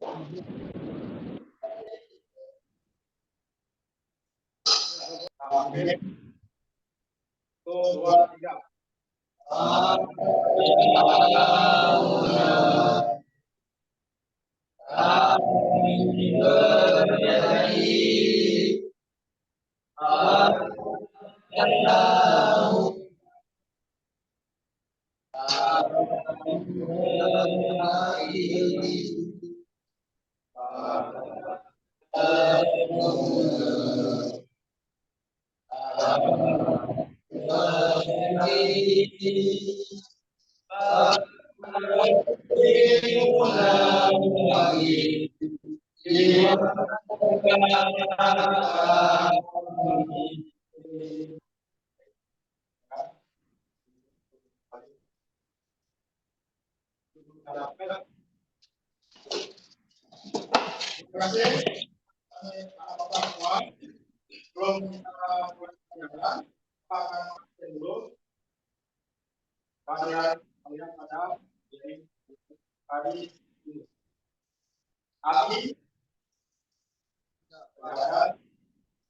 Oke. 1, 2, 3. Terima kasih. Belum kita perjalanan, akan dulu. Kalian pada tadi Abi,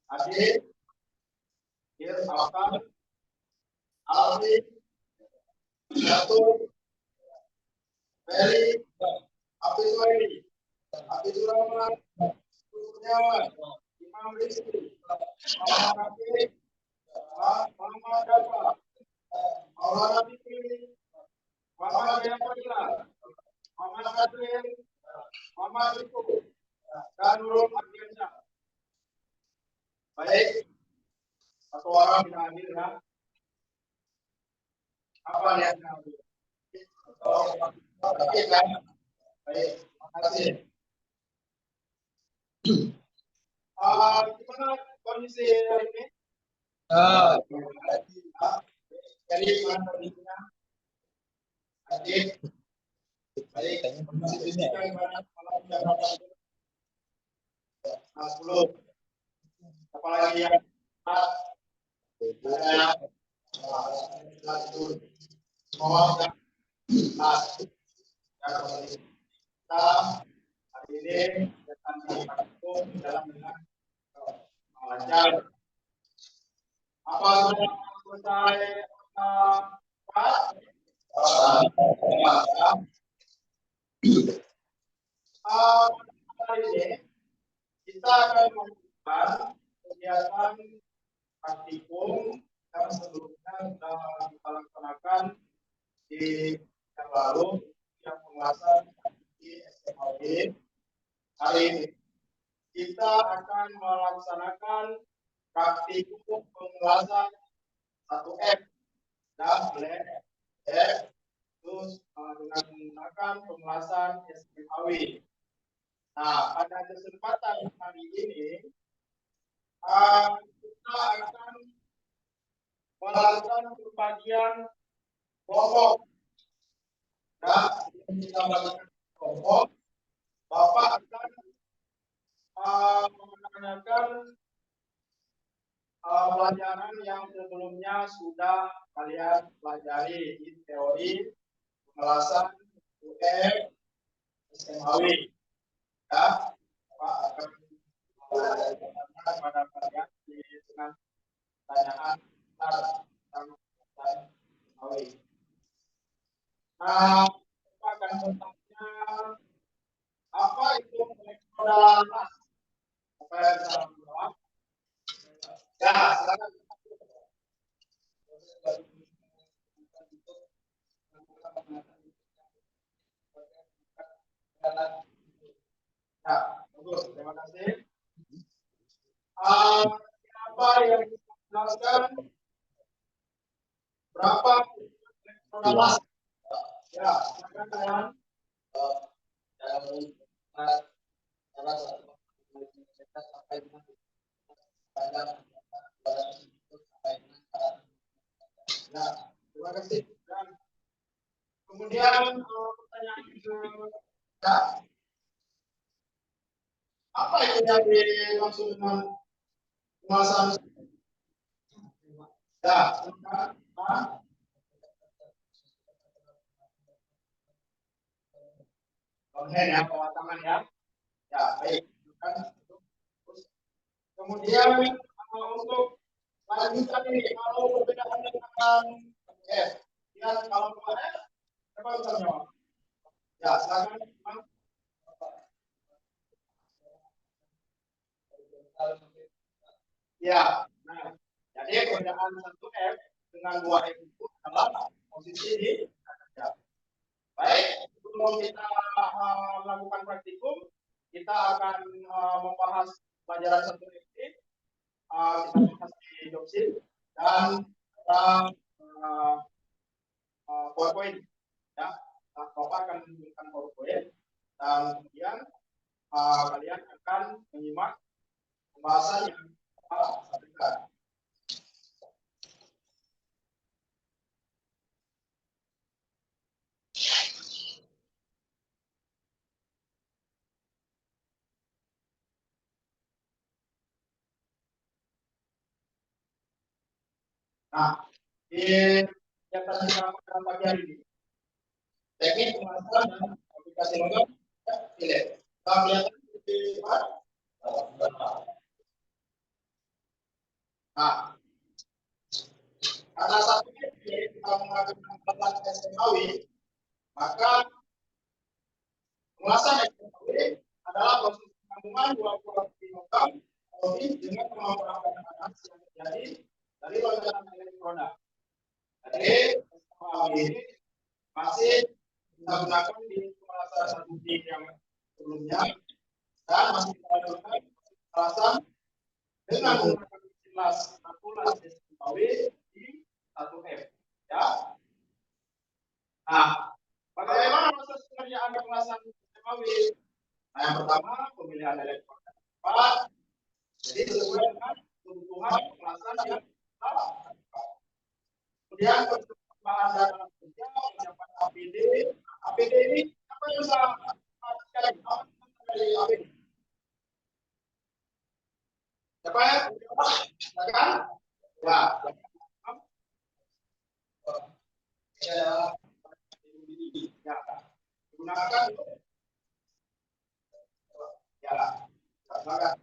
Adik, Alkan, Aldi, Jatuh, Beli, Abdul Rahman, Kurniawan, Imam Rizki, Muhammad Rafiq, Muhammad Dafa, Maulana Fikri, Muhammad Jayapatila, Muhammad Adil, Muhammad Riku, dan Nurul Ardiansyah. Baik, satu orang tidak hadir ya. Apa yang hadir? Baik, terima kasih. Gimana kondisi hari ini? Jadi gimana kondisinya? Adik, baik. Kondisinya gimana? Malam jam berapa? 10. Apalagi yang semua kita hari ini akan dilakukan dalam dengan lancar. Apa sudah selesai hari ini kita akan melakukan kegiatan praktikum yang sebelumnya sudah kita laksanakan di yang lalu yang pembahasan di SMAW. Hari ini kita akan melaksanakan praktikum pembahasan 1F dan Black F terus dengan menggunakan pembahasan SMAW. Nah, pada kesempatan hari ini kita akan melakukan pembagian kelompok. Dan kita melakukan kelompok, Bapak akan menanyakan pelajaran yang sebelumnya sudah kalian pelajari di teori pembahasan UM SMAW. Ya, Bapak akan menanyakan pada kalian dengan pertanyaan tentang SMAW. Nah, Bapak akan bertanya apa itu modal emas? Apa yang bisa menjawab? Ya, silakan. Ya, bagus. Terima kasih. Apa yang dijelaskan? Berapa modal emas? Ya, silakan kalian. Ya, terima kasih. Dan kemudian pertanyaan kedua, apa itu yang dimaksud dengan pembahasan? Ya, online ya, bawah tangan ya. Ya, baik. Kemudian untuk lanjutan ini, kalau perbedaan dengan F, ya kalau F, apa bisa menjawab? Ya, silakan. Ya, nah, jadi perbedaan satu F dengan dua F itu adalah posisi di ya. Baik, sebelum kita melakukan praktikum, kita akan membahas pelajaran satu ini. Kita bahas di Jobsim dan PowerPoint. Ya, Bapak akan menunjukkan PowerPoint dan kemudian kalian akan menyimak pembahasan yang Bapak sampaikan. Nah, di kegiatan kita pada pagi hari ini, teknik pemasaran dan aplikasi logam pilih. Kita lihat di nah, karena saat ini kita menggunakan alat SMAW, maka pembahasan SMAW adalah proses penggabungan dua properti logam dengan kemampuan anak yang terjadi dari lonjakan elektroda. Jadi SMAW ini masih kita gunakan di pembahasan satu yang sebelumnya dan masih kita lakukan pembahasan dengan menggunakan kelas kalkulasi SMAW di 1F. Ya. Nah, bagaimana proses pengerjaan pembahasan SMAW? Nah, yang pertama pemilihan elektroda. Jadi sesuai dengan kebutuhan pembahasan yang kita lakukan. Kemudian perkembangan data kerja, penyiapan APD. APD ini apa yang bisa dari APD? Siapa ya? Silakan. Ya. Ya. Gunakan itu. Ya. Silakan.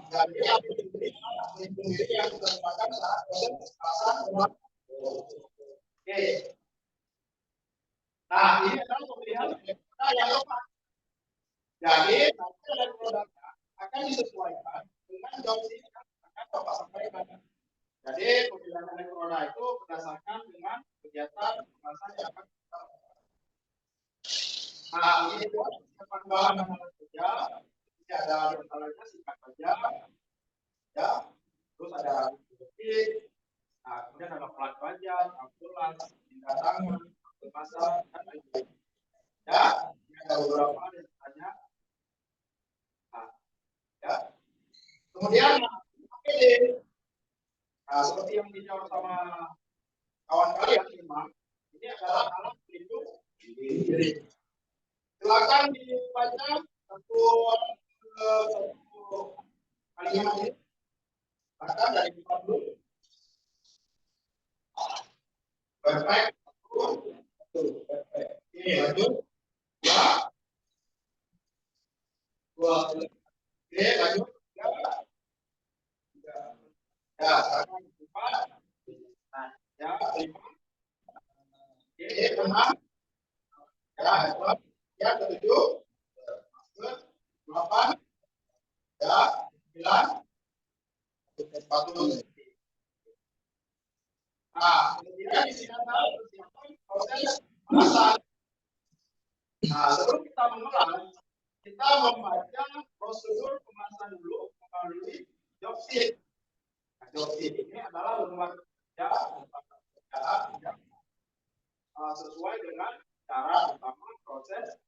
Jadi APD yang kita gunakan saat proses pasang rumah. Oke. Nah, ini adalah pemilihan yang tepat. Jadi, nanti elektroda akan disesuaikan dengan jauh yang akan Bapak sampaikan. Jadi, pemilihan elektroda itu berdasarkan dengan kegiatan pembahasan yang akan kita lakukan. Nah, ini adalah persiapan bahan dan alat kerja. Ini ada di antaranya singkat kerja, ya. Terus ada rambut. Nah, kemudian ada pelat baja, ambulans, tindak tangan, pasar, dan lain-lain. Ya, ini ada beberapa desanya. Nah, ya. Kemudian APD. Nah, seperti yang dijawab sama kawan kalian, ini adalah alat pelindung diri. Silakan dibaca satu kalimat ini. Silakan dari Pak dulu. Perfect. Ini lanjut. Ya. Dua. Oke, lanjut. Ya. Ya, sekarang empat. Nah, ya, lima. Oke, enam. Ya, empat. Ya, ketujuh. Delapan. Ya, 9. 40. Nah, kemudian di sini ada persiapan proses pembahasan. Nah, sebelum kita mengulang, kita membaca prosedur pembahasan dulu melalui job sheet. Nah, job sheet ini adalah lembar kerja yang sesuai dengan cara utama proses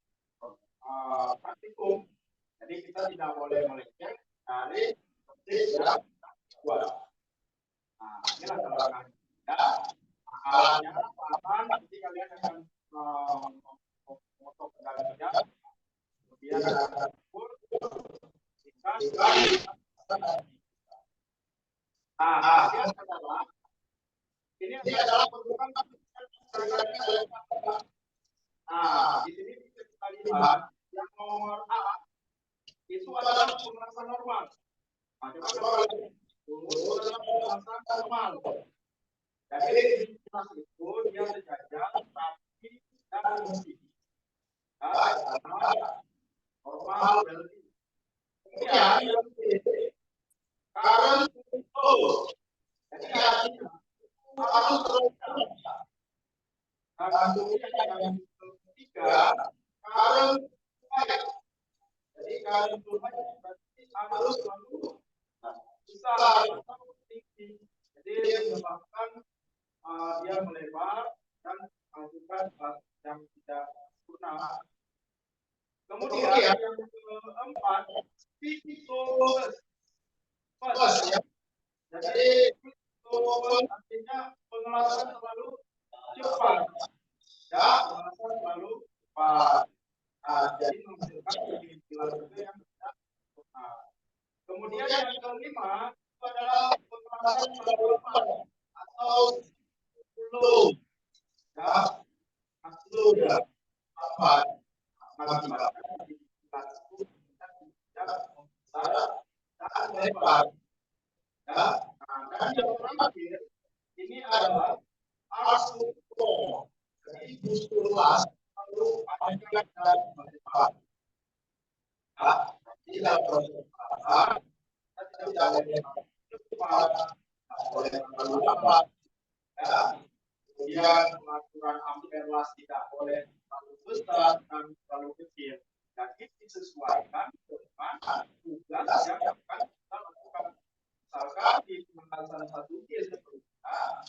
praktikum. Jadi kita tidak boleh melenceng dari job sheet yang buat. Nah, ini adalah ya, alatnya akan nanti kalian akan foto kerja, kemudian ada dapur, ini adalah perbuatan. Nah, di sini bisa kita lihat yang nomor A itu adalah pemerasan normal. Nah, coba dulu adalah pemerasan normal. Jadi kelas itu dia sejajar, rapi, dan bersih. Normal berarti. Kemudian current flow. Jadi artinya harus terus. Dan kemudian yang ketiga, current flight. Jadi current flight berarti harus selalu besar atau tinggi. Jadi menyebabkan dia melebar dan menghasilkan yang tidak sempurna. Kemudian yang keempat, speed to first ya. Jadi speed to first artinya pengelasan selalu cepat. Ya, pengelasan selalu cepat. Jadi menghasilkan pengelasan yang tidak sempurna. Kemudian yang kelima itu adalah pengelasan selalu atau slow. Ya, slow ya. Apa? Mengakibatkan aktivitas itu tidak membesar dan melebar. Ya, dan yang terakhir ini adalah arsuko. Jadi muskulas lalu panjang dan melebar. Ya, tidak boleh melebar, tidak boleh cepat, tidak boleh terlalu lambat. Ya, kemudian pengaturan amperlas tidak boleh terlalu besar dan terlalu kecil. Dan ini disesuaikan dengan tugas yang akan kita lakukan. Misalkan di pementasan 1G sebelumnya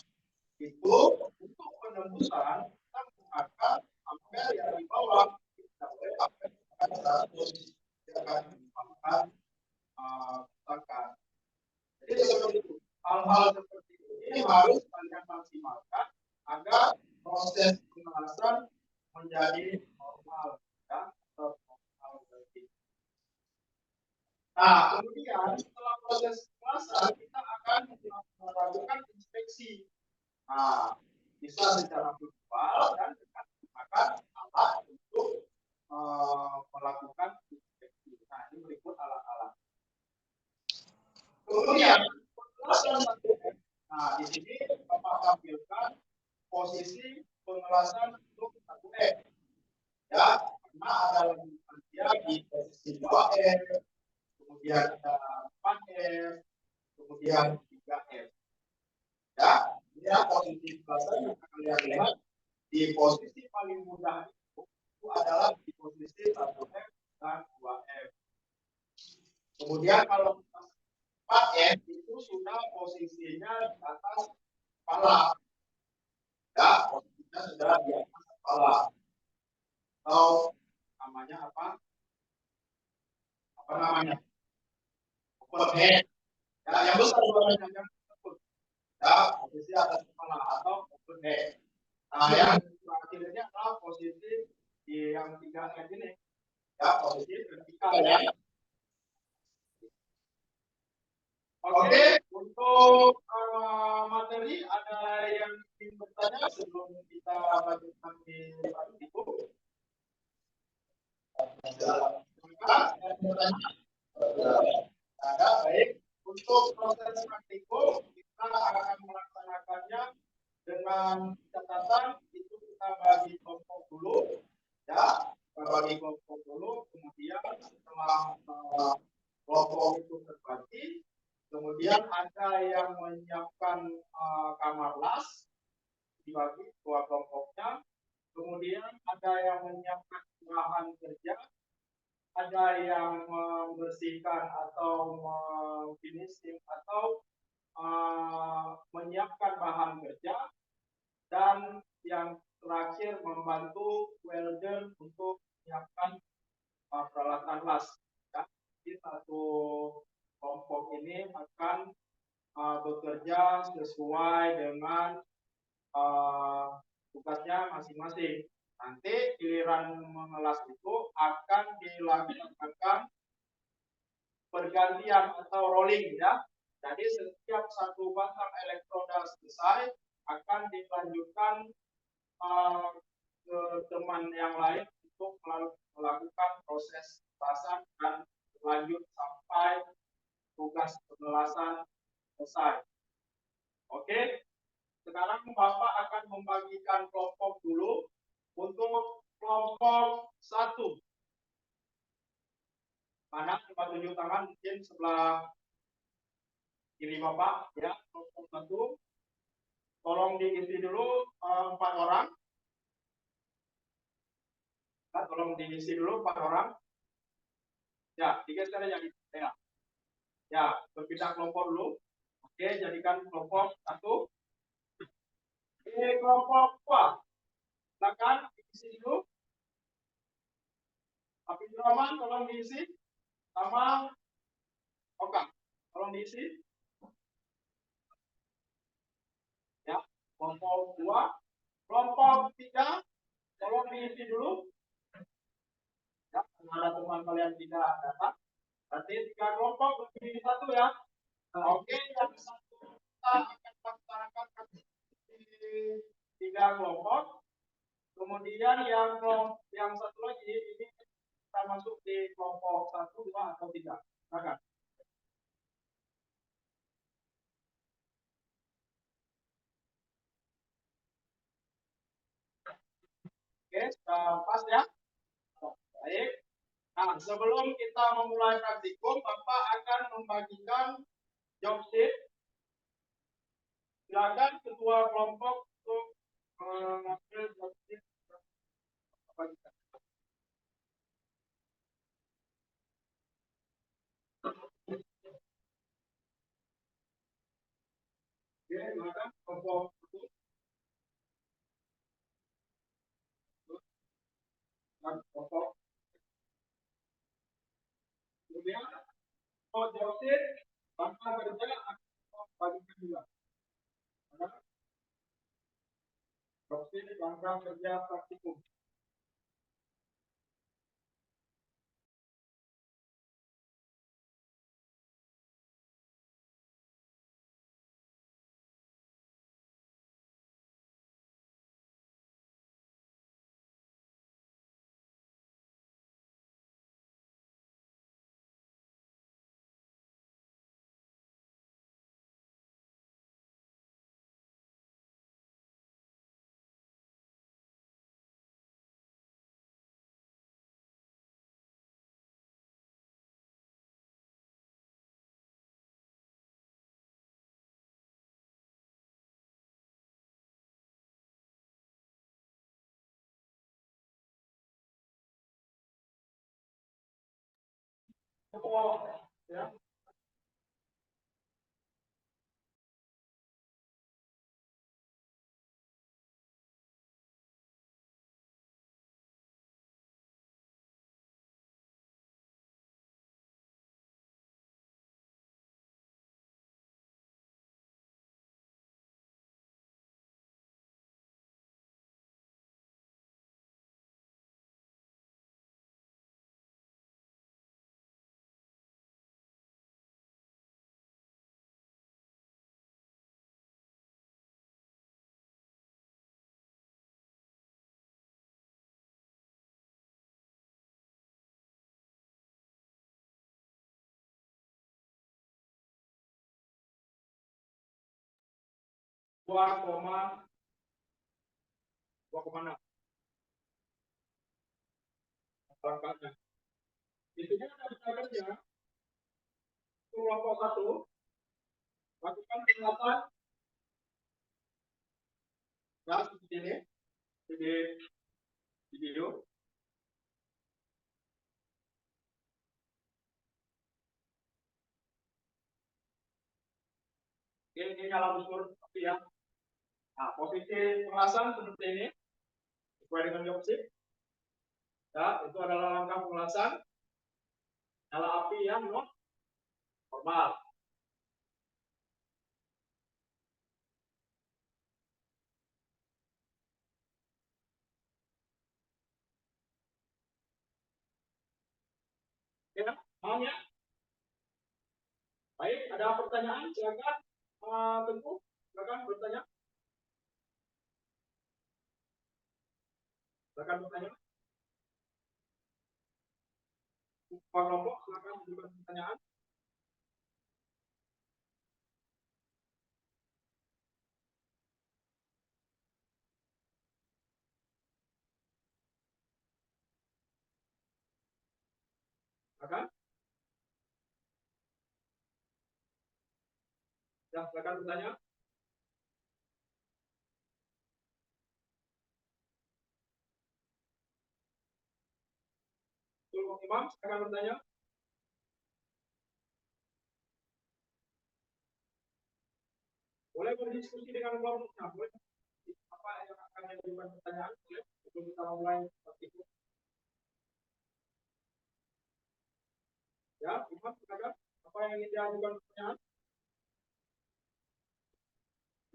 itu untuk penembusan kita menggunakan ampere yang di bawah, tidak boleh ampere 100, kita akan menggunakan misalkan. Jadi seperti itu. Hal-hal seperti ini harus kalian maksimalkan agar proses pengelasan menjadi normal ya, atau normal berarti. Nah, kemudian setelah proses pengelasan kita akan melakukan inspeksi. Nah, bisa secara visual dan dengan menggunakan alat untuk melakukan inspeksi. Nah, ini berikut alat-alat. Kemudian pengelasan 1F. Nah, di sini Bapak tampilkan posisi pengelasan untuk 1F. Ya, karena ada lanjutan dia di posisi 2F, kemudian ada 4F, kemudian 3F. Ya, ini posisi pengelasan yang kalian lihat di posisi paling mudah itu adalah di posisi 1F dan 2F. Kemudian kalau 4F itu sudah posisinya di atas kepala. Ya, posisinya sudah di atas kepala. Atau namanya apa? Apa namanya? Overhead. Ya, yang besar yang tersebut. Ya, posisi atas kepala atau overhead. Nah, yang terakhir ini adalah posisi di yang 3F ini. Ya, posisi vertikal ya. Oke, untuk materi ada yang ingin bertanya sebelum kita lanjutkan di praktikum? Ada, baik. Untuk proses praktikum kita akan melaksanakannya dengan catatan itu kita bagi kelompok dulu, ya, kita bagi kelompok dulu. Kemudian setelah kelompok itu terbagi, kemudian ada yang menyiapkan kamar las, dibagi dua kelompoknya. Kemudian ada yang menyiapkan bahan kerja, ada yang membersihkan atau finishing atau menyiapkan bahan kerja, dan yang terakhir membantu welder untuk menyiapkan peralatan las. Ya, jadi satu kelompok ini akan bekerja sesuai dengan tugasnya masing-masing. Nanti giliran mengelas itu akan dilakukan pergantian atau rolling ya. Jadi setiap satu batang elektroda selesai akan dilanjutkan ke teman yang lain untuk melakukan proses pasang dan lanjut sampai tugas penjelasan selesai. Oke, sekarang Bapak akan membagikan kelompok dulu untuk kelompok 1. Mana coba tunjuk tangan mungkin sebelah kiri Bapak ya, kelompok 1. Tolong diisi dulu 4 orang. Nah, tolong diisi dulu 4 orang. Ya, digeser aja ya. Ya, berpindah kelompok dulu. Oke, jadikan kelompok 1. Kelompok 2. Silakan diisi dulu. Tapi Rahman tolong diisi sama Oka. Tolong diisi. Ya, kelompok 2. Kelompok 3 tolong diisi dulu. Ya, ada teman kalian tidak datang. Nanti 3 kelompok berdiri 1 ya. Oke, yang 1 kita akan laksanakan di 3 kelompok. Kemudian yang 1 lagi ini kita masuk di kelompok 1, 2 atau 3. Silakan. Oke, sudah pas ya. Baik. Nah, sebelum kita memulai praktikum, Bapak akan membagikan job sheet. Silakan ketua kelompok untuk mengambil job sheet. Oke, silakan kelompok itu. Dan kelompok. Kemudian, job sheet, Bapak kerja akan membagikan juga. Job sheet, langkah kerja praktikum. Ya. Dua koma enam langkahnya. Intinya ada kerja kelompok 1 lakukan penguatan ya seperti ini di video. Ini nyala busur seperti ya. Nah, posisi pengelasan seperti ini sesuai dengan job sheet. Ya, itu adalah langkah pengelasan. Nyala api yang normal. Ya, paham ya? Baik, ada pertanyaan? Silakan. Tengku, silakan bertanya. Silakan bertanya. Pak Kelompok, silakan ajukan pertanyaan. Silakan. Ya, silakan bertanya. Tolong Imam, silakan bertanya. Boleh berdiskusi dengan kelompoknya, boleh. Apa yang akan diajukan pertanyaan, boleh. Sebelum kita mulai seperti itu. Ya, Imam, silakan. Apa yang ingin diajukan pertanyaan?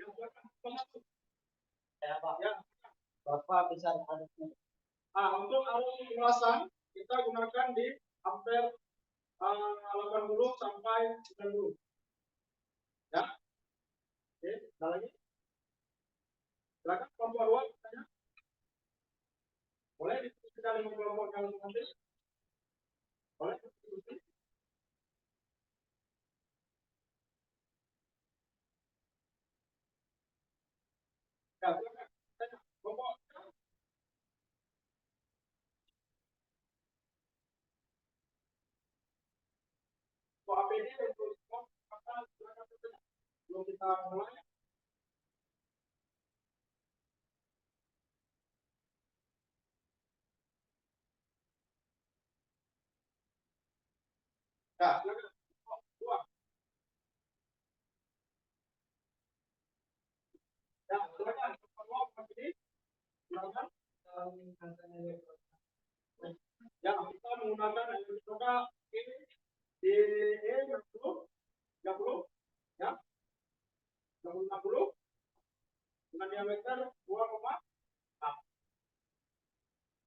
Ya, silakan. Ya, Pak. Ya. Bapak bisa ada. Untuk arus pemulasan kita gunakan di ampere 80 sampai 90. Ya. Oke, ada lagi? Silakan kelompok dua bertanya. Boleh diskusikan dengan kelompok yang nanti? Boleh diskusi? Ya, silakan. Tanya. Kelompok APD untuk apa silakan bertanya. Belum kita mulai. Ya, silakan. Dua. Ya, silakan. Kelompok APD. Silakan. Ya, kita menggunakan elektronika ini DE 60, 30, ya, 60 dengan diameter 2,6.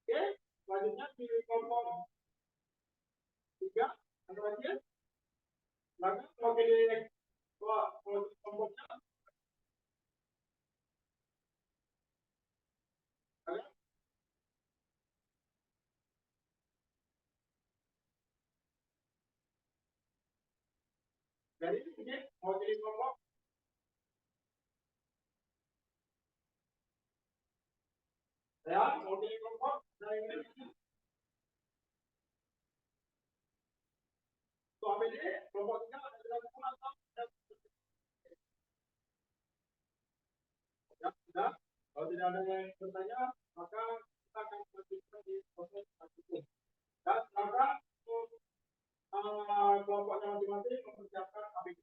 Oke, selanjutnya di kelompok 3, ada lagi ya? Lalu kalau di kelompoknya, ada? Jadi ini mau jadi kelompok, ya, mau jadi kelompok, dari ini, untuk APD, kelompok 3 ada 36, ya, sudah. Kalau tidak ada yang bertanya, maka kita akan lanjutkan di proses selanjutnya. Dan sekarang untuk kelompoknya masing-masing mempersiapkan APD.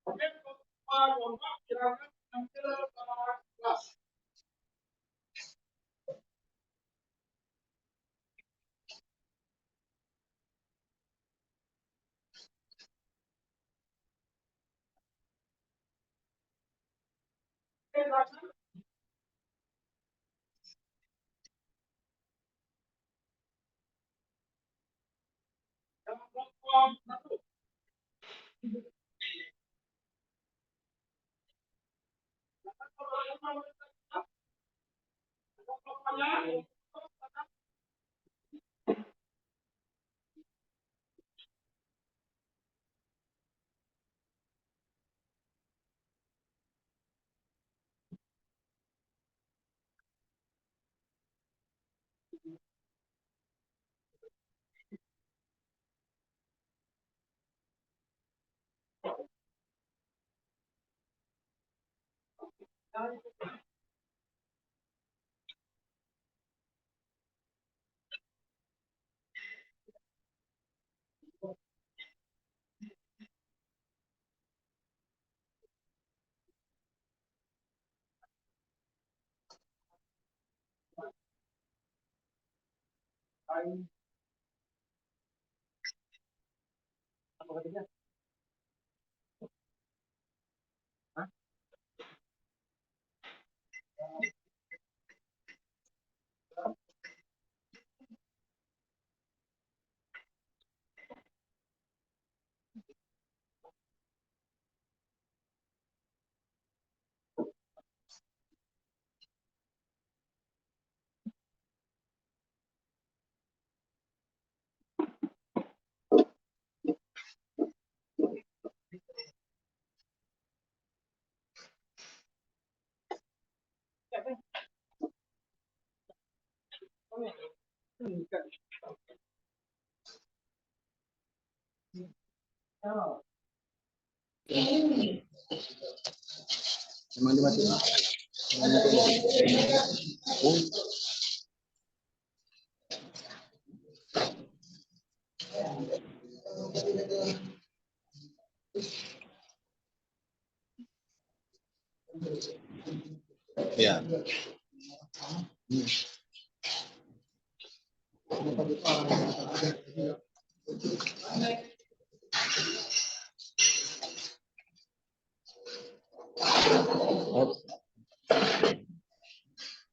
Oke, untuk kelompok silakan tampil kelas. Oke, silakan. Yang kelompok 1. Emang dimatiin. Oh. Ya.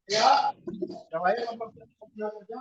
Ya, yang lain mempersiapkan kerja.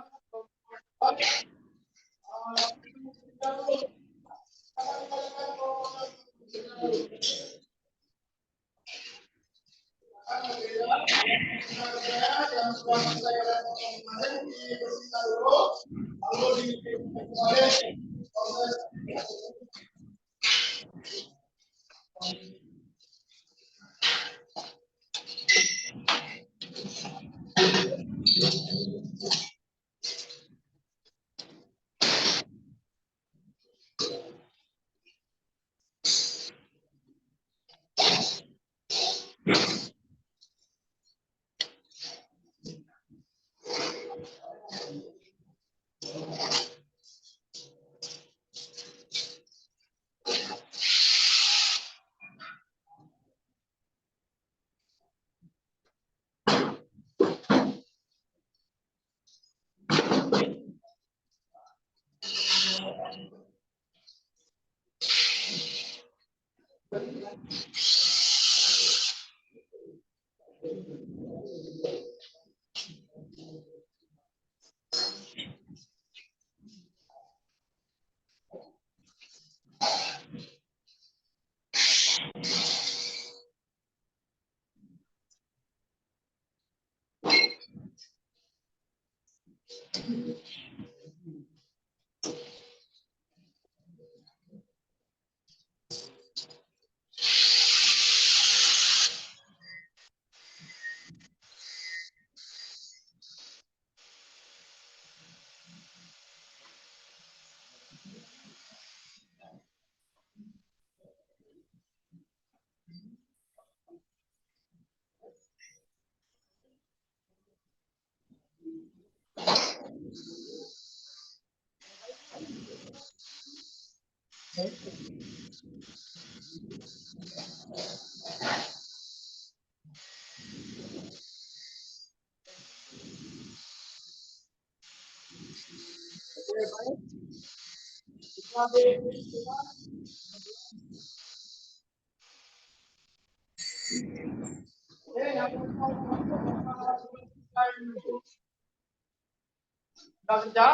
Sudah kerja?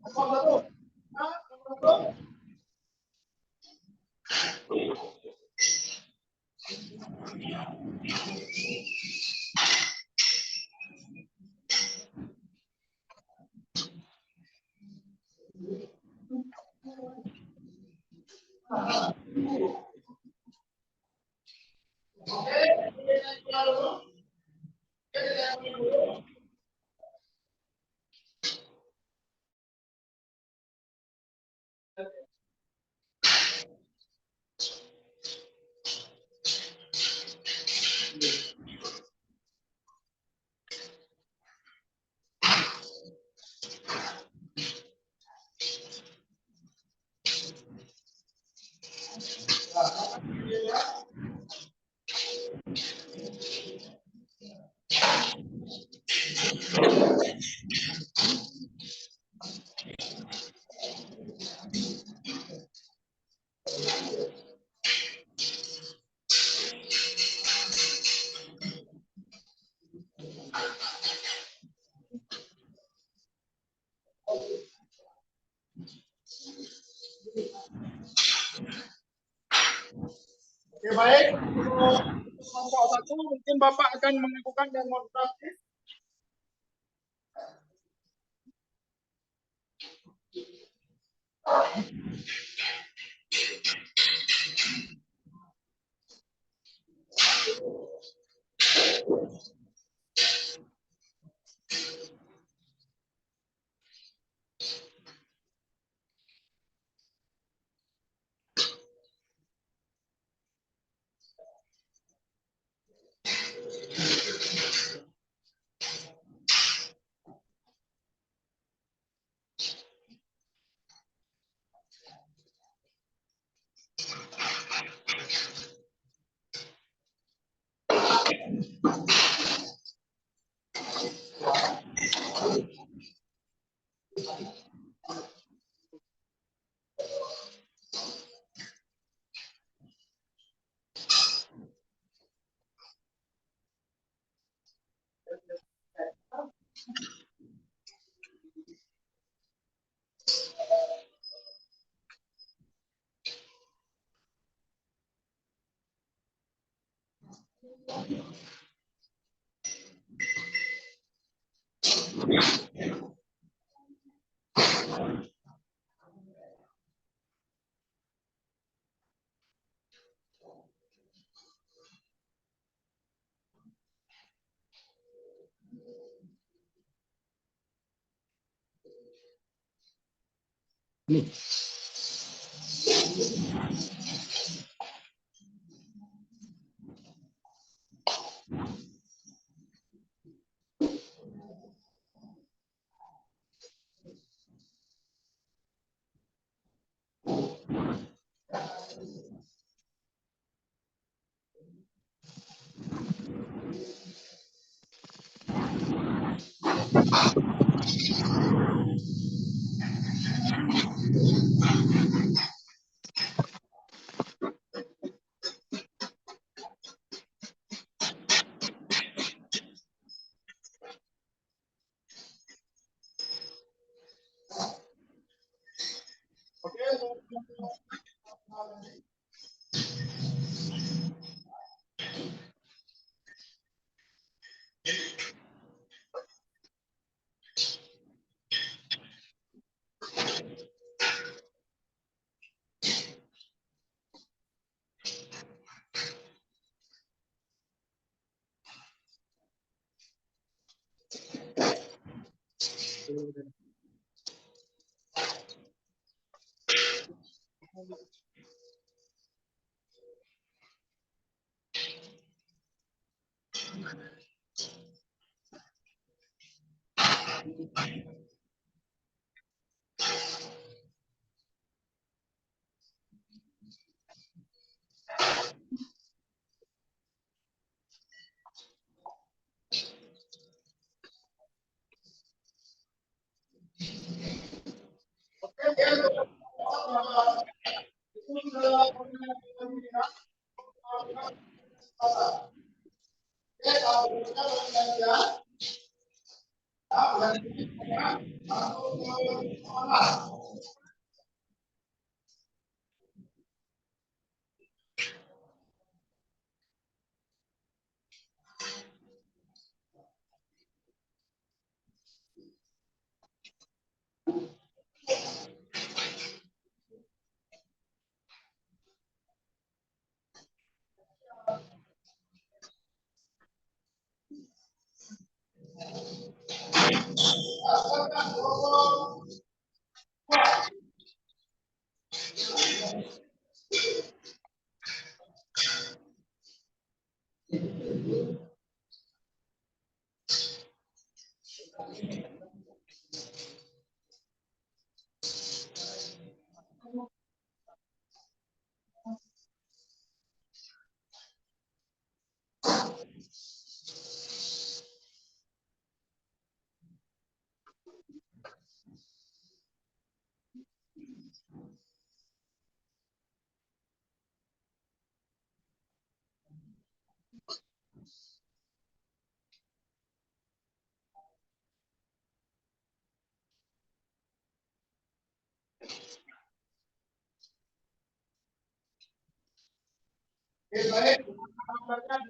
Apa betul? Oke, baik. Untuk kelompok satu, mungkin Bapak akan melakukan demonstrasi. Baik,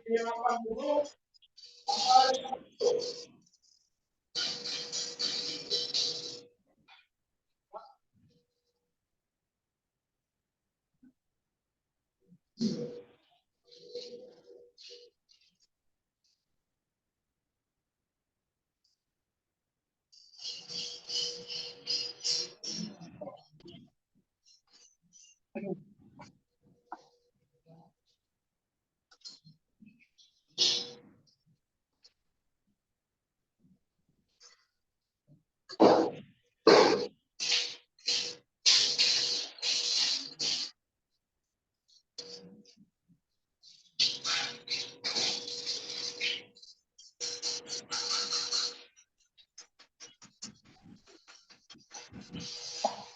di 80 Susah.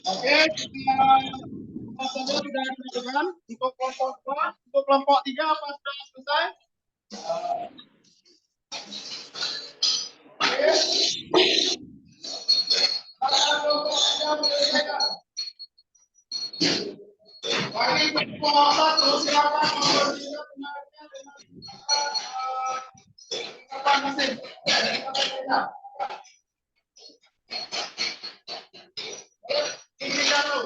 Oke, sudah teman-teman. Untuk kelompok 2, untuk kelompok 3 apa sudah selesai? Mari kita terus silakan memberikan penarinya dengan ungkapan mesin. Ini satu.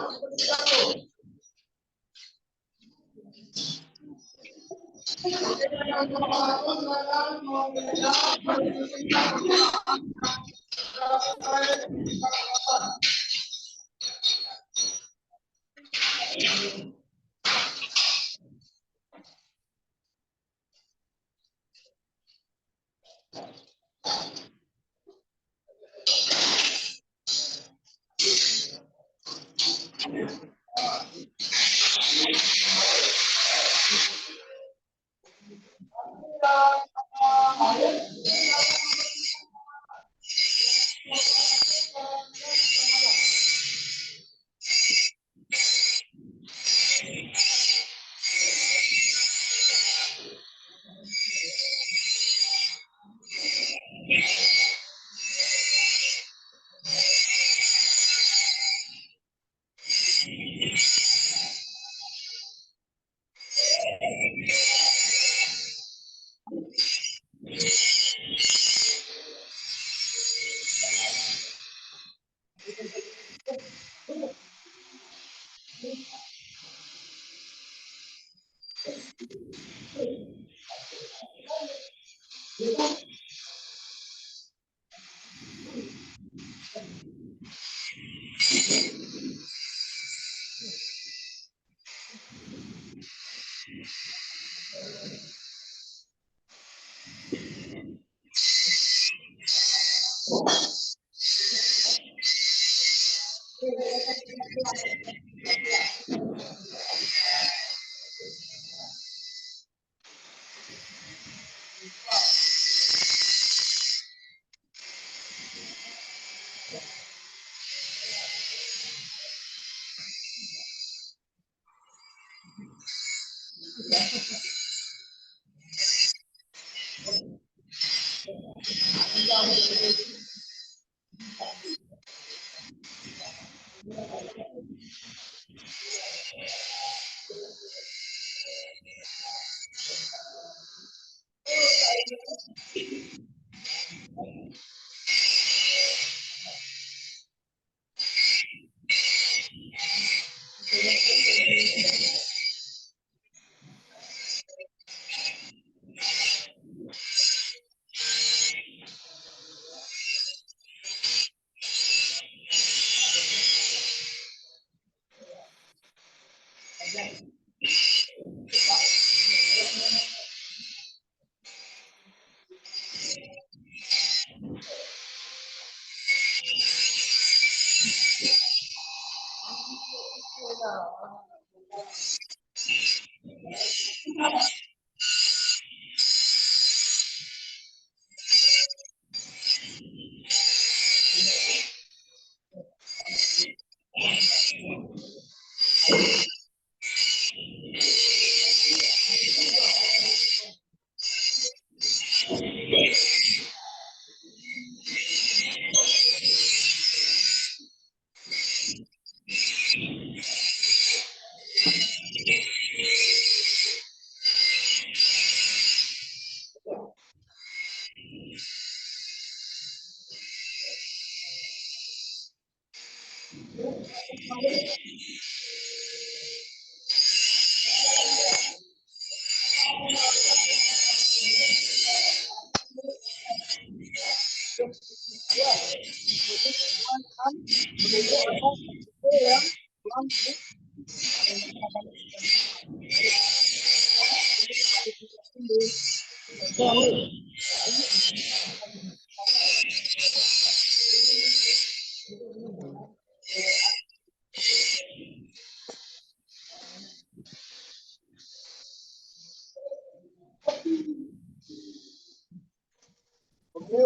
Oke,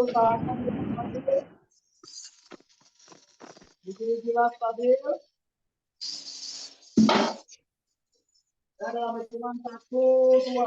usahakan berdiri jelas stabil. Dan dalam hitungan 1, 2.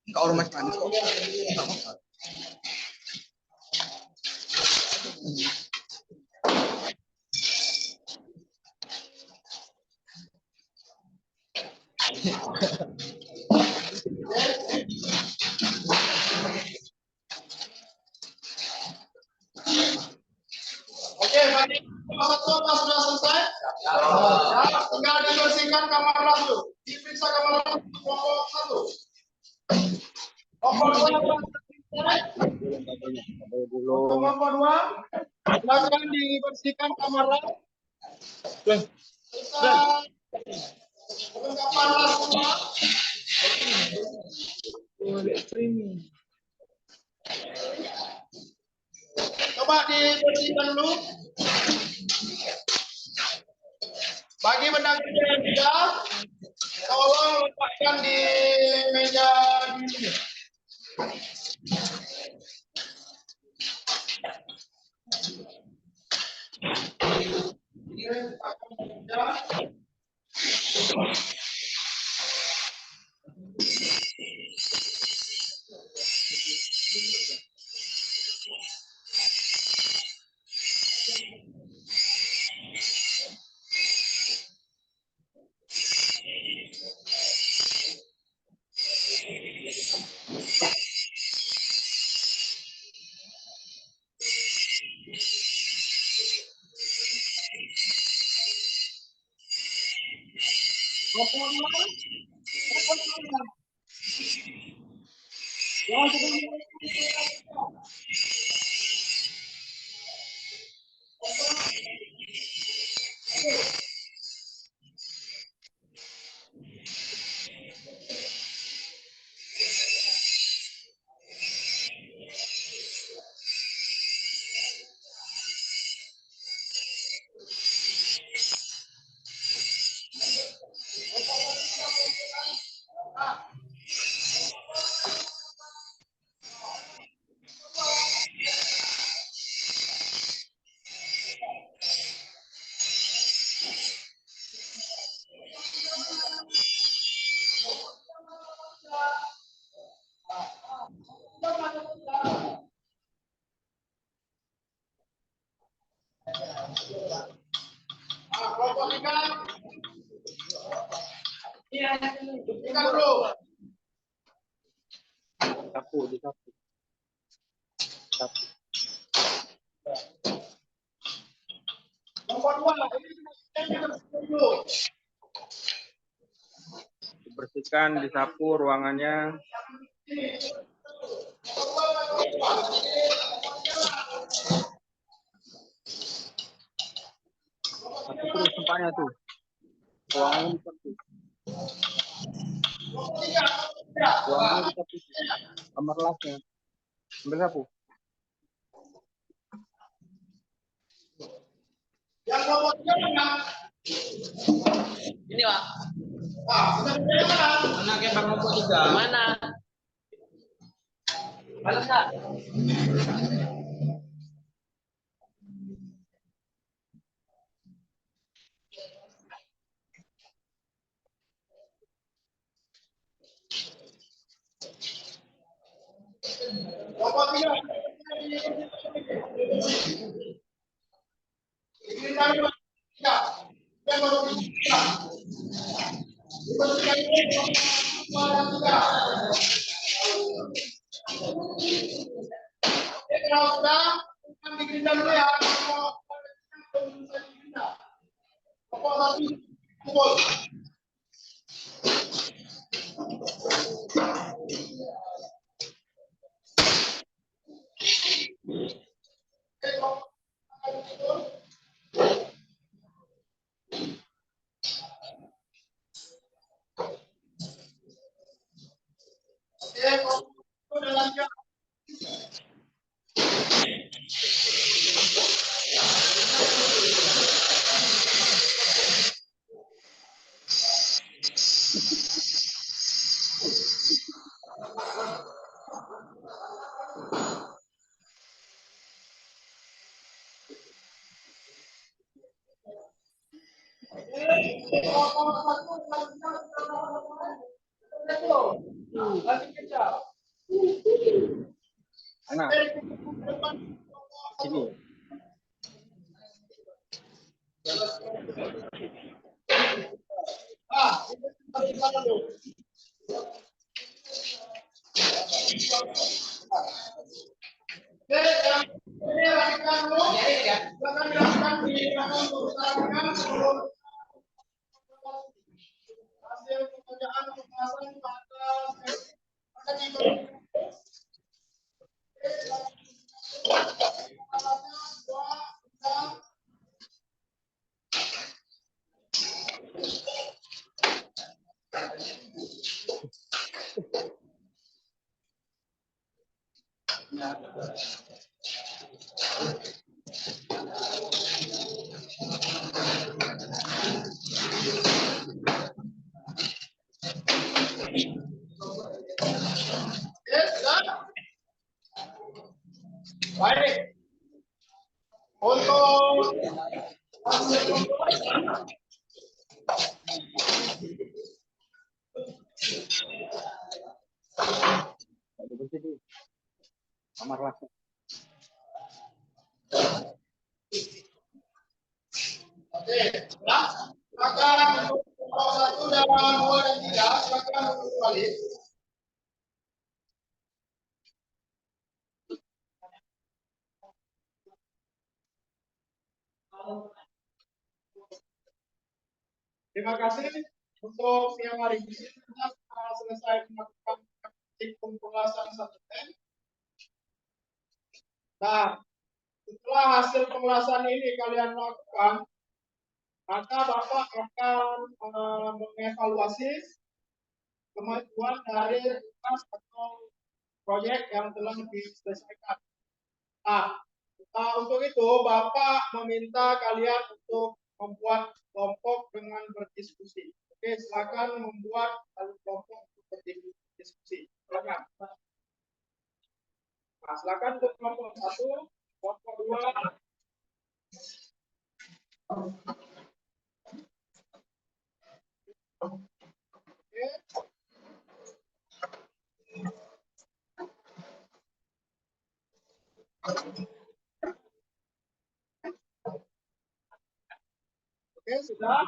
Enggak ormas manis kok. Oke, baik. Satu sudah selesai. Ya, tinggal dibersihkan kamar lalu. Diperiksa kamar lalu kelompok 1. Kelompok 2. Silakan dibersihkan kamar lalu. Kelengkapan las semua. Coba dibersihkan dulu. Bagi benda kerja yang tidak, tolong letakkan di meja ini. Kelompok 3. Bersihkan dulu. Kelompok 2. Dibersihkan, disapu ruangannya. Tapi terus tempatnya tuh. Ruangannya disapu. Ruangannya disapu. nomor lasnya. Ambil sapu. Yang nomor 3 mana? Ini, Pak. Mana? Anaknya Bang nomor 3. Mana? Balas enggak? Nomor 3. Ini tadi Mas. Ya. Yang nomor 3. Nomor 3 ini nomor 3. Kalau sudah, kan digerindam dulu ya. Pokok satu pukul. Mana? Sini. Hasil pekerjaan pembahasan pada baik. Untuk Sini. Nomor lasnya. oke, ya. Silakan untuk kelompok 1 dan 2 dan 3 silakan untuk kembali. Terima kasih untuk siang hari ini kita selesai melakukan praktik pembahasan 1N. Nah, setelah hasil pembahasan ini kalian lakukan, maka Bapak akan mengevaluasi kemajuan dari tugas atau proyek yang telah diselesaikan. Nah, untuk itu Bapak meminta kalian untuk membuat kelompok dengan berdiskusi. Oke, silakan membuat kelompok untuk berdiskusi. Silakan. Nah, silakan untuk kelompok 1, kelompok 2. Oke. Oke, sudah.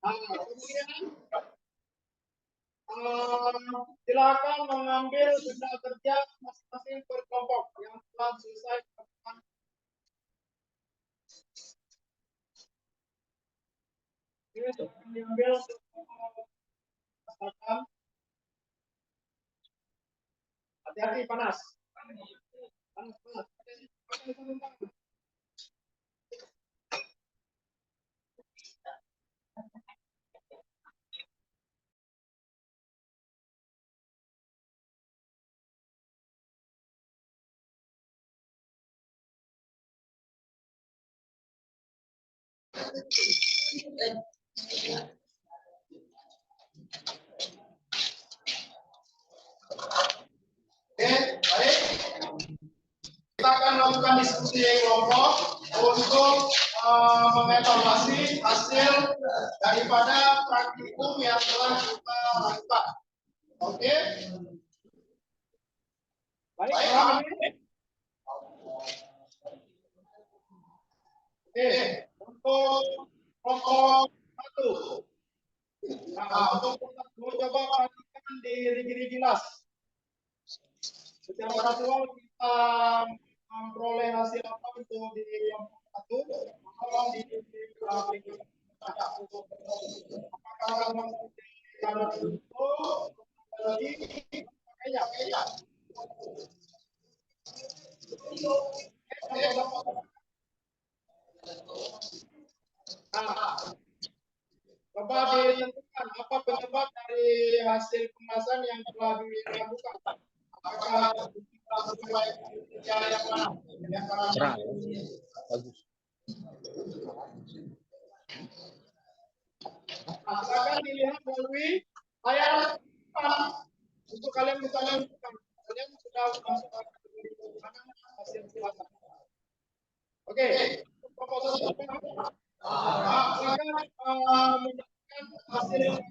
Nah, kemudian silakan mengambil benda kerja masing-masing per kelompok yang telah selesai dilakukan. Ini silakan diambil misalkan. Hati-hati panas. Panas. Oke, baik. Kita akan melakukan diskusi kelompok untuk mengevaluasi hasil daripada praktikum yang telah kita lakukan. Oke. Baik, oke, untuk kelompok 1. Nah, untuk coba perhatikan di rigi-rigi las. Secara visual kita memperoleh hasil apa untuk di kelompok 1. Tolong di apakah kamu cara itu lagi pakainya. Nah, coba ditentukan apa penyebab dari hasil pembahasan yang telah dilakukan. Apakah kita sesuai yang mana? Cerah. Bagus. Nah, silakan dilihat melalui layar depan untuk kalian bisa menentukan kalian sudah masuk ke mana hasil pembahasan. Oke, proposal silakan menunjukkan hasil.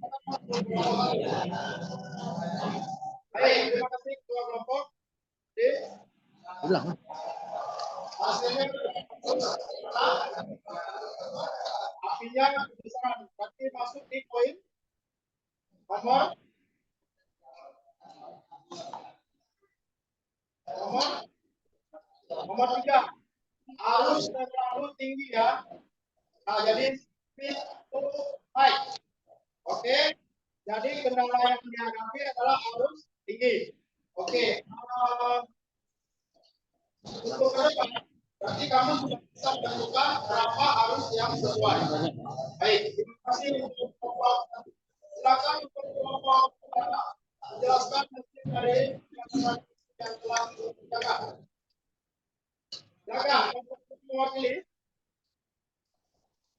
Baik, terima kasih ketua kelompok. Ulang. Hasilnya apinya kebesaran, berarti masuk di poin nomor 3. Arus terlalu tinggi ya. Nah, jadi speed to high. Oke. Jadi kendala yang dihadapi adalah arus tinggi. Oke. Untuk ke depan, berarti kamu sudah bisa menentukan berapa arus yang sesuai. Baik, terima kasih untuk kelompok. Silakan untuk kelompok menjelaskan hasil dari yang telah dikerjakan. Silakan untuk mewakili.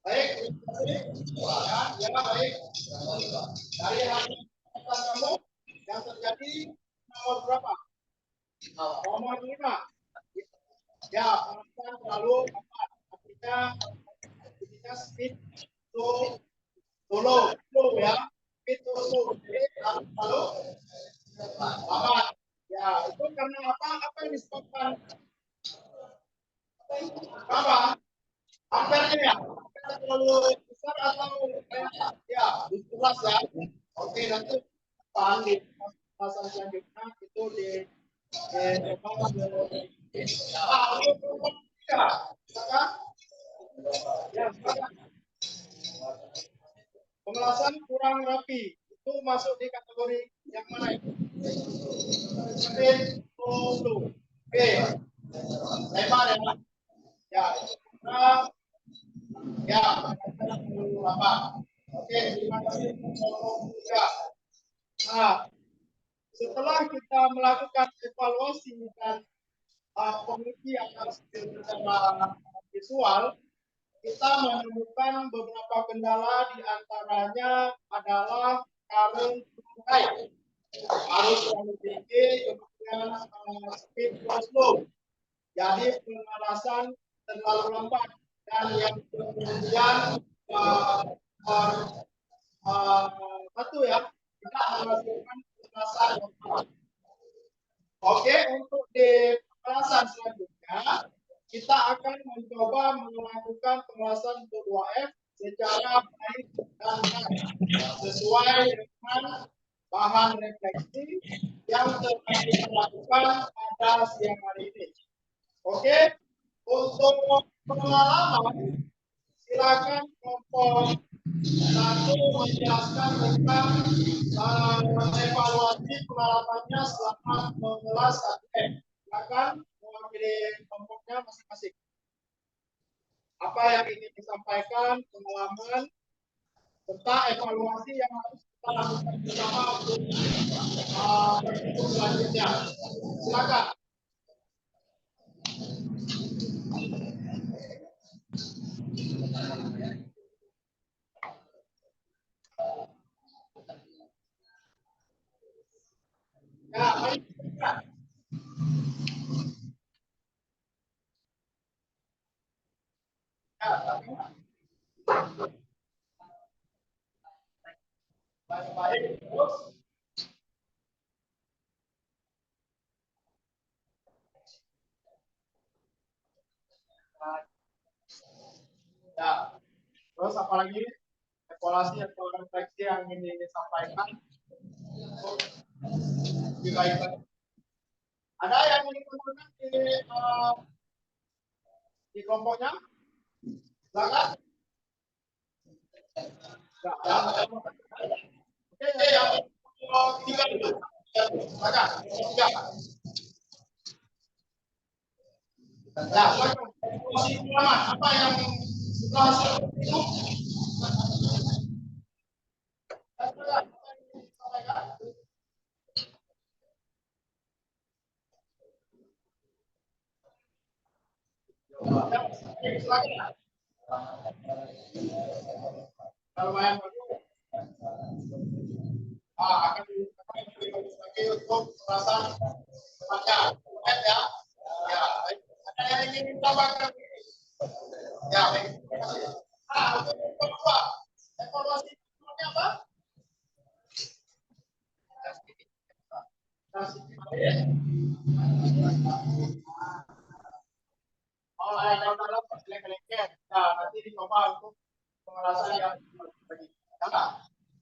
Baik, ya baik. Dari hasil kamu yang terjadi nomor berapa? Nomor 5. Ya, pelan terlalu lambat. Artinya speed to slow ya. Speed to slow. Jadi terlalu lambat. Ya, itu karena apa? Apa yang disebabkan? Apa? Ampernya ya? Terlalu besar atau ya, jelas ya. Oke, nanti di pasal selanjutnya itu di pemelasan kurang rapi itu masuk di kategori yang mana itu? Oke, lebar ya. Ya, apa? Oke, terima kasih. Nah, setelah kita melakukan evaluasi dan penelitian secara visual, kita menemukan beberapa kendala, diantaranya adalah current high, arus terlalu tinggi, kemudian speed slow, jadi pemanasan terlalu lambat, dan yang kemudian satu ya, tidak menghasilkan pemanasan. Oke, untuk di pemanasan selanjutnya kita akan mencoba melakukan pemanasan untuk 2F secara baik dan sesuai dengan bahan refleksi yang telah dilakukan pada siang hari ini. Oke, untuk pengalaman silakan kelompok 1 menjelaskan tentang evaluasi pengalamannya selama mengelas 1F. Silakan mewakili kelompoknya masing-masing. Apa yang ingin disampaikan, pengalaman, serta evaluasi yang harus kita lakukan bersama untuk selanjutnya. Silakan. Ya, baik. Baik-baik terus. Ya, terus apalagi evaluasi atau refleksi yang ingin disampaikan untuk lebih baik lagi. Ada yang ingin menurunkan di kelompoknya? Silakan. Ya. Oke, yang tiga itu. Silakan. Tiga. Ya, silakan. Posisi pengalaman apa yang setelah hasil itu? Kalau yang akan dipakai untuk perasaan baca ya. Ya, baik. Ada yang ingin ditambahkan? Ya, baik. Terima kasih. Untuk kedua, evaluasi sebelumnya apa? Oh, kalau lengket. Nah, nanti dicoba untuk pengelasan yang bagi.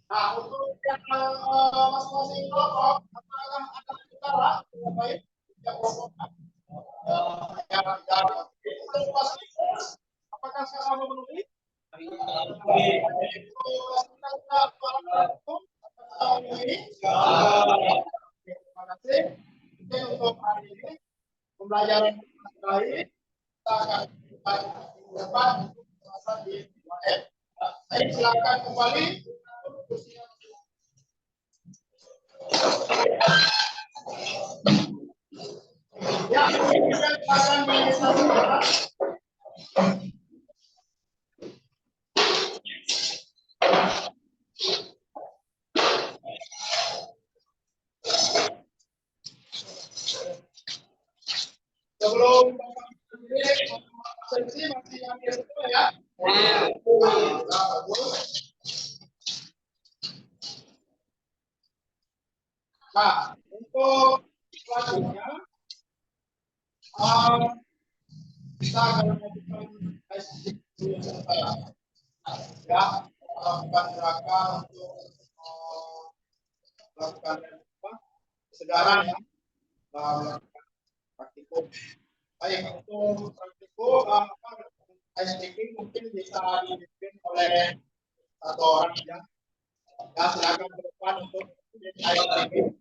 Nah, untuk yang masing-masing kelompok, apakah ada kendala? Baik, yang kelompok. Apakah sekarang memenuhi? Terima kasih. Mungkin untuk hari ini pembelajaran baik kita akan depan untuk pembahasan di 2M. Baik, silakan kembali. Ya, kita akan mengingatkan sebelum sesi masih ambil itu ya. Nah, untuk selanjutnya kita akan melakukan tes ya, melakukan gerakan untuk melakukan kesegaran ya, melakukan praktikum. Baik, untuk praktikum ice skating mungkin bisa dipimpin oleh satu orang ya. Ya, silakan ke depan untuk ice skating.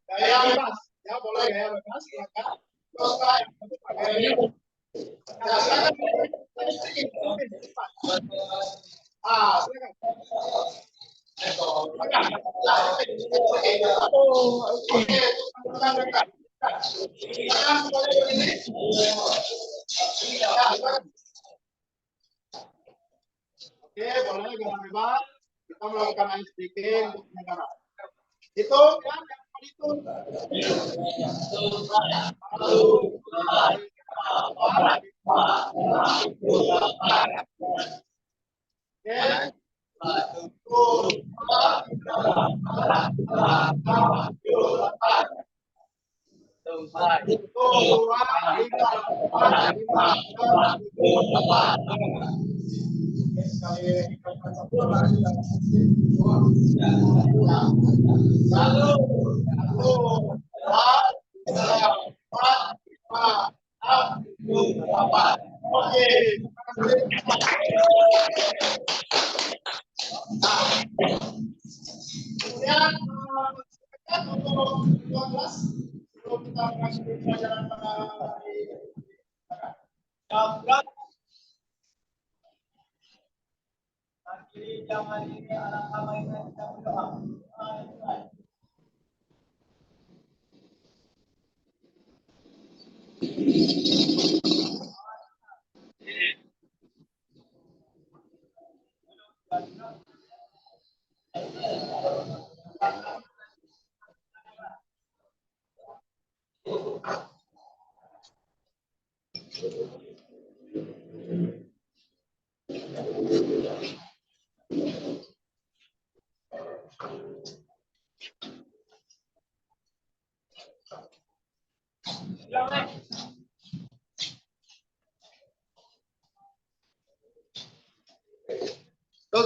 Gaya bebas, ya boleh gaya bebas, silakan. Terus Pak, gayanya ya, silakan ice skating mungkin di depan. Silakan. Oke, boleh gaya bebas. Kita melakukan ice skating untuk negara. Itu yang itu. Kemudian untuk 12 sebelum kita memasuki pelajaran pada hari jangan ini anak-anak ini kita berdoa.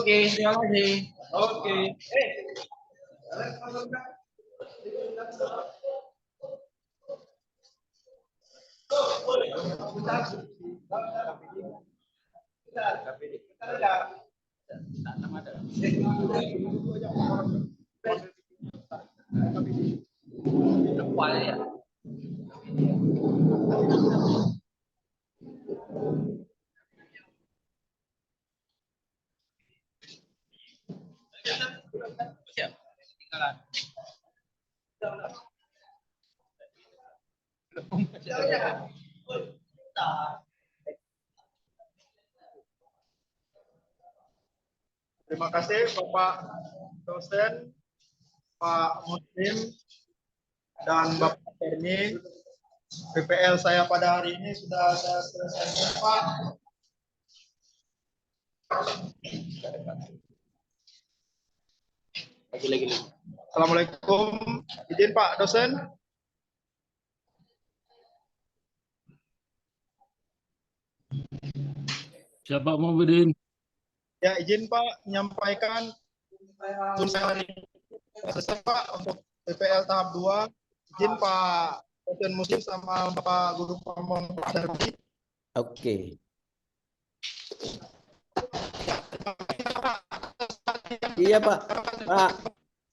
Oke, terima kasih. Oke. Lupa ya. Terima kasih Bapak dosen, Pak Muslim, dan Bapak Fermi. PPL saya pada hari ini sudah saya selesaikan, Pak. Lagi. Assalamualaikum. Izin Pak dosen. Siapa mau berdin? Ya, izin Pak menyampaikan tulisan hari ini selesai Pak untuk PPL tahap 2. Izin Pak dosen Muslim sama Bapak Guru Pamong Pak Darwi. Oke. Iya Pak,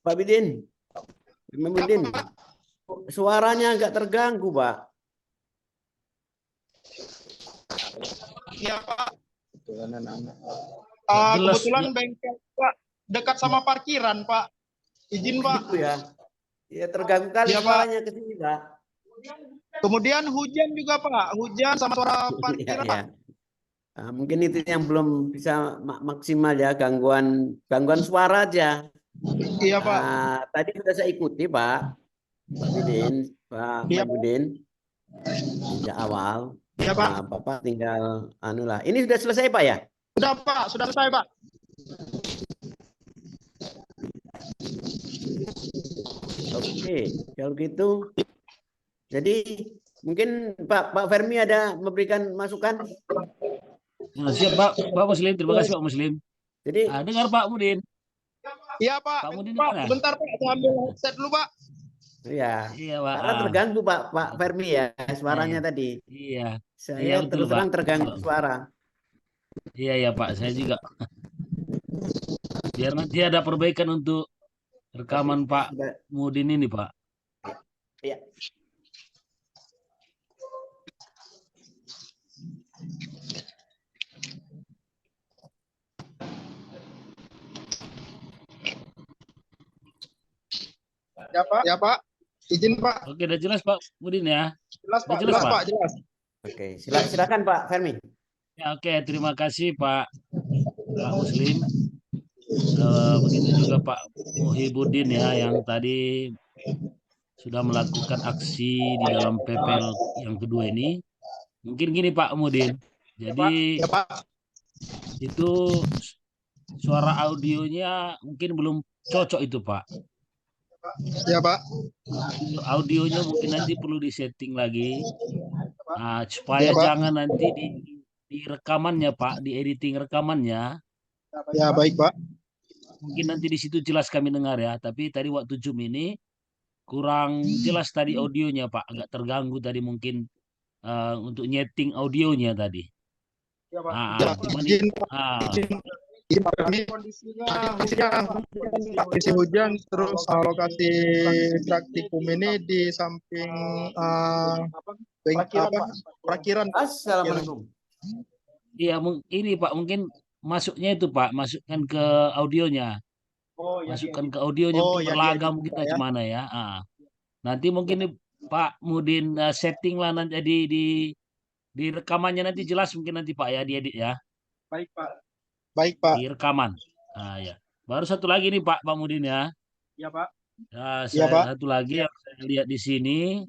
Pak Bidin, suaranya agak terganggu Pak. Iya Pak. Jelas, Kebetulan bengkel Pak dekat sama parkiran Pak. Izin Pak. Gitu ya. Ya terganggu kali Iya, Pak. suaranya ke sini Pak. Kemudian hujan juga Pak, hujan sama suara Iya, parkiran. iya. Nah, mungkin itu yang belum bisa maksimal ya, gangguan suara aja. Iya Pak. Tadi sudah saya ikuti Pak Bidin, Pak Iya, Bidin sejak awal. Iya Pak. Bapak tinggal anulah. Ini sudah selesai Pak ya? Sudah Pak, sudah selesai Pak. Oke, kalau gitu, jadi mungkin Pak Fermi ada memberikan masukan. Nah, siap Pak Muslim, terima kasih Pak Muslim. Jadi Dengar Pak Mudin. Iya Pak. Pak Mudin Pak, mana? sebentar Pak, saya ambil headset dulu Pak. ya, Iya Pak. karena terganggu Pak Fermi ya suaranya tadi. Iya. Saya betul, terus terang Pak. terganggu suara. Iya Pak, saya juga. Biar nanti ada perbaikan untuk rekaman Pak Sudah- Mudin ini Pak. Ya. Ya Pak. Ya Pak. Izin Pak. Oke, udah jelas Pak Mudin ya. Jelas Pak, Jelas, jelas Pak. Pak, jelas. Oke, silakan Pak Fermi. Ya, oke, terima kasih Pak Muslim. Begitu juga Pak Muhibudin ya yang tadi sudah melakukan aksi di dalam PPL yang kedua ini. Mungkin gini Pak Mudin. Jadi Ya Pak. itu suara audionya mungkin belum cocok itu Pak. Ya Pak. Audionya mungkin nanti perlu disetting lagi. Supaya Ya, Pak. jangan nanti di rekamannya Pak, di editing rekamannya. Ya baik Pak. Mungkin nanti di situ jelas kami dengar ya. Tapi tadi waktu Zoom ini kurang jelas tadi audionya Pak, agak terganggu tadi mungkin untuk nyeting audionya tadi. Ya Pak. Ya, Izin Pak. Izin Pak, kami kondisinya kondisi hujan terus lokasi praktikum ini di samping parkiran. Assalamualaikum. Iya, ini Pak mungkin masuknya itu Pak, masukkan ke audionya. Masukkan ke audionya mungkin berlaga mungkin ya. gimana ya. Nanti mungkin nih, Pak Mudin setting lah nanti di rekamannya nanti jelas mungkin nanti Pak ya diedit ya. Baik Pak. Baik Pak. Di rekaman. Ya. Baru satu lagi nih Pak Mudin ya. Ya Pak. Satu lagi yang saya lihat di sini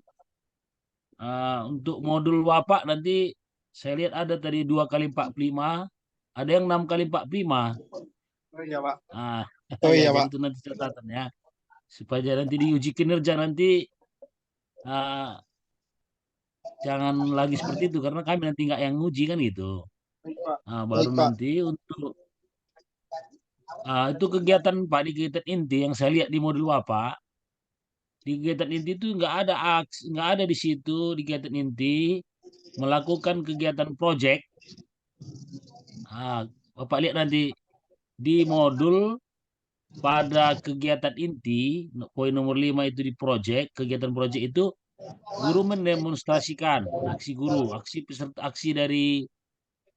untuk modul Wapak nanti saya lihat ada tadi 2x45, ada yang 6x45. Oh iya Pak. Oh iya jadi Pak. itu nanti catatan ya. Supaya nanti diuji kinerja nanti jangan lagi seperti itu karena kami nanti nggak yang nguji kan gitu. Baik, Pak. Baru Baik, Pak. nanti untuk Itu kegiatan Pak, di kegiatan inti yang saya lihat di modul Bapak. Di kegiatan inti itu nggak ada di situ di kegiatan inti melakukan kegiatan project. Bapak lihat nanti di modul pada kegiatan inti poin nomor 5 itu di project, kegiatan project itu guru mendemonstrasikan aksi guru, aksi peserta aksi dari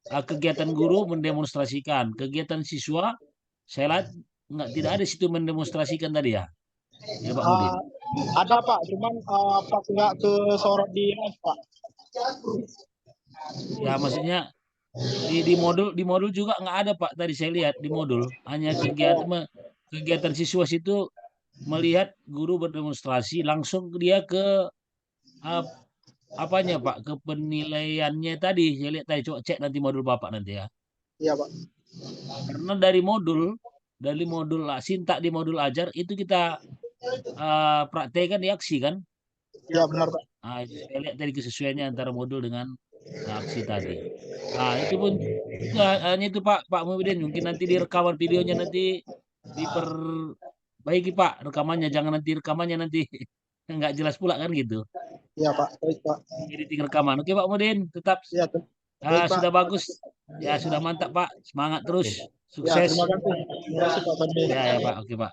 kegiatan guru mendemonstrasikan, kegiatan siswa saya lihat tidak ada situ mendemonstrasikan tadi ya. Ya Pak Mudin. Ada Pak, cuman pas nggak ke sorot di Pak. Ya maksudnya di modul juga nggak ada Pak, tadi saya lihat di modul hanya kegiatan siswa situ melihat guru berdemonstrasi langsung dia ke apanya Pak, ke penilaiannya tadi saya lihat tadi, coba cek nanti modul Bapak nanti ya. Iya Pak. Karena dari modul sintak di modul ajar itu kita praktekkan di aksi kan. Iya benar Pak. Itu saya lihat tadi kesesuaiannya antara modul dengan aksi tadi. Itu pun hanya itu Pak Muhyiddin, mungkin nanti di rekaman videonya nanti diperbaiki Pak rekamannya, jangan nanti rekamannya nanti nggak jelas pula kan gitu. Iya Pak, baik Pak. Editing rekaman. Oke Pak Muhyiddin, tetap Iya, baik, Pak. sudah bagus. Ya sudah mantap Pak, semangat terus, Ya, sukses. terima kasih. Terima kasih Pak Fadli. Ya Pak, oke Pak.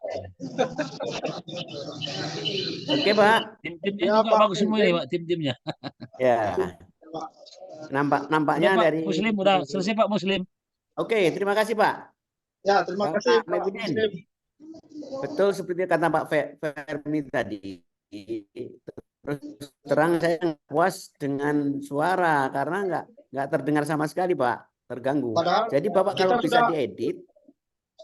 Oke Pak. Tim-timnya Ya, juga Pak. bagus semua nih Pak, tim-timnya. Ya. Nampaknya Udah Pak dari Muslim, udah selesai Pak Muslim. Oke, terima kasih Pak. Ya, terima kasih Pak Muhyiddin. Muslim. Betul seperti kata Pak Fermi tadi. Terus terang saya nggak puas dengan suara karena nggak terdengar sama sekali Pak, terganggu. Padahal Jadi Bapak kita kalau bisa diedit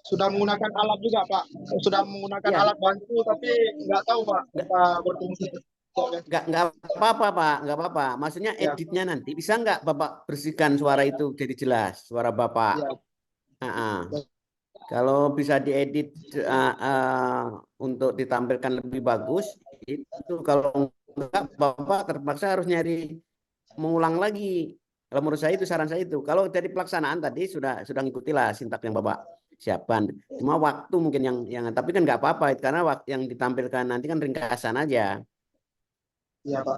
sudah menggunakan alat juga Pak, sudah menggunakan Ya. alat bantu tapi nggak tahu Pak kita berfungsi. nggak apa-apa Pak, nggak apa-apa. Maksudnya Ya. editnya nanti bisa nggak Bapak bersihkan suara itu jadi jelas suara Bapak. Ya. Kalau bisa diedit untuk ditampilkan lebih bagus, itu kalau enggak Bapak terpaksa harus nyari mengulang lagi. Kalau menurut saya itu saran saya itu. Kalau dari pelaksanaan tadi sudah ngikutilah sintak yang Bapak siapkan. Cuma waktu mungkin yang tapi kan nggak apa-apa karena waktu yang ditampilkan nanti kan ringkasan aja. Iya Pak.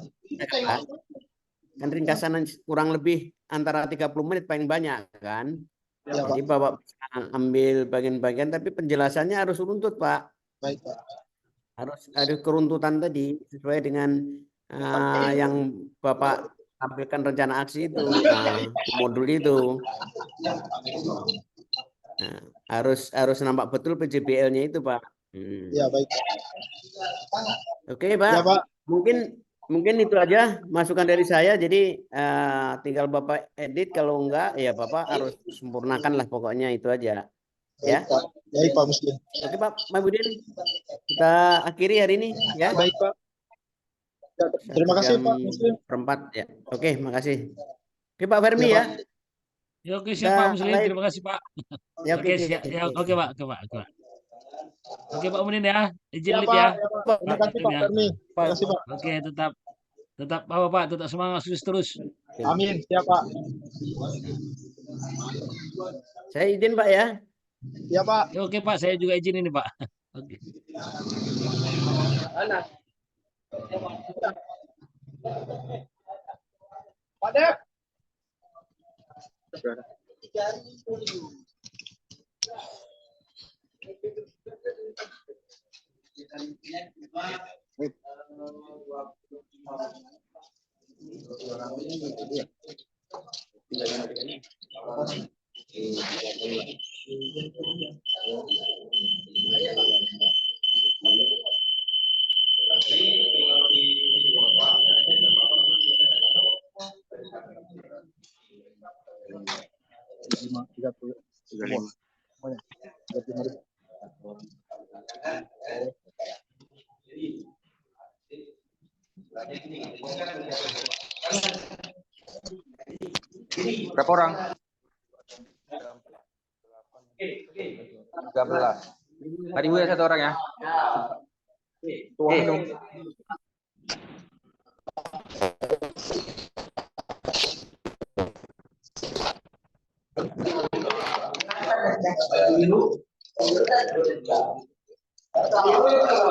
Kan ringkasan kurang lebih antara 30 menit paling banyak kan. Ya, Jadi Bapak ambil bagian-bagian tapi penjelasannya harus runtut Pak. Baik Pak. Harus ada keruntutan tadi sesuai dengan yang Bapak tampilkan rencana aksi itu, modul itu. Harus nampak betul PJBL-nya itu Pak. Ya baik. Oke Pak. Ya, Pak. Mungkin itu aja masukan dari saya. Jadi tinggal Bapak edit, kalau enggak ya Bapak harus sempurnakan lah, pokoknya itu aja. Ya. Baik Pak Muslim. Oke Pak Muhyiddin, kita akhiri hari ini ya. Baik Pak. Ya, terima kasih Pak Muslim. 4 ya. Oke, makasih. Oke Pak Fermi ya. Ya oke siap Pak Muslim, terima kasih Pak. Ya, oke siap. Ya, oke Pak, Oke Pak Muhyiddin ya, izin Ya, lip Pak. ya. Terima kasih Pak Fermi. Terima kasih Pak. Oke, tetap apa Pak, tetap semangat sukses terus. Amin, siap Pak. Saya izin Pak ya. Ya Pak. Ya, oke Pak, saya juga izin ini Pak. Oke. Pak Dep. Berapa orang? 13. Tadi gue satu orang ya. Tuang minum.